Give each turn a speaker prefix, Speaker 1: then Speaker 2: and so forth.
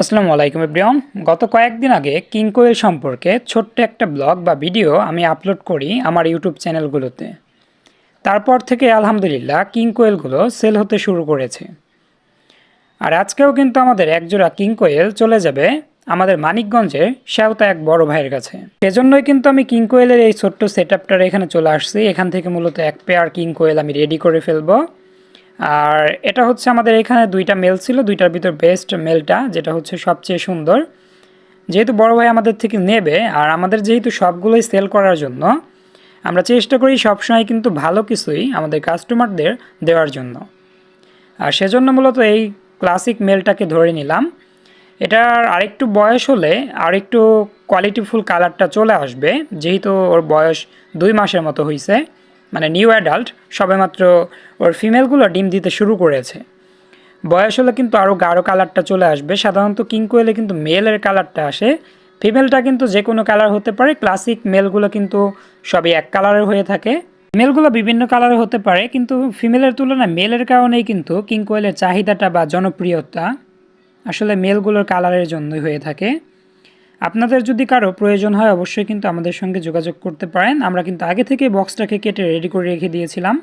Speaker 1: আসসালামু আলাইকুম এভরিওয়ান। গত কয়েকদিন আগে কিং কোয়েল সম্পর্কে ছোট্ট একটা ব্লগ বা ভিডিও আমি আপলোড করি আমার ইউটিউব চ্যানেলগুলোতে। তারপর থেকে আলহামদুলিল্লাহ কিং কোয়েলগুলো সেল হতে শুরু করেছে। আর আজকেও কিন্তু আমাদের একজোড়া কিং কোয়েল চলে যাবে আমাদের মানিকগঞ্জের শ্যাওতা এক বড় ভাইয়ের কাছে। সেজন্যই কিন্তু আমি কিং কোয়েলের এই ছোট্ট সেট আপটার এখানে চলে আসছি। এখান থেকে মূলত এক পেয়ার কিং কোয়েল আমি রেডি করে ফেলবো। আর এটা হচ্ছে আমাদের এখানে দুইটা মেল ছিল, দুইটার ভিতর বেস্ট মেলটা যেটা হচ্ছে সবচেয়ে সুন্দর। যেহেতু বড় ভাই আমাদের থেকে নেবে আর আমাদের যেহেতু সবগুলোই সেল করার জন্য আমরা চেষ্টা করি সবসময় কিন্তু ভালো কিছুই আমাদের কাস্টমারদের দেওয়ার জন্য। আর সেজন্য মূলত এই ক্লাসিক মেলটাকে ধরে নিলাম। এটার আরেকটু বয়স হলে আরেকটু কোয়ালিটিফুল কালারটা চলে আসবে, যেহেতু ওর বয়স 2 মাসের মতো হয়েছে, মানে নিউ অ্যাডাল্ট, সবেমাত্র ওর ফিমেলগুলো ডিম দিতে শুরু করেছে। বয়স হলে কিন্তু আরও গাঢ় কালারটা চলে আসবে। সাধারণত কিং কোয়েলে কিন্তু মেলের কালারটা আসে, ফিমেলটা কিন্তু যে কোনো কালার হতে পারে। ক্লাসিক মেলগুলো কিন্তু সবই এক কালারের হয়ে থাকে। মেলগুলো বিভিন্ন কালারের হতে পারে, কিন্তু ফিমেলের তুলনায় মেলের কারণেই কিন্তু কিং কোয়েলের চাহিদাটা বা জনপ্রিয়তা আসলে মেলগুলোর কালারের জন্যই হয়ে থাকে। আপনাদের যদি কারো প্রয়োজন হয় অবশ্যই কিন্তু আমাদের সঙ্গে যোগাযোগ করতে পারেন। আমরা কিন্তু আগে থেকে বক্সটাকে কেটে রেডি করে রেখে দিয়েছিলাম।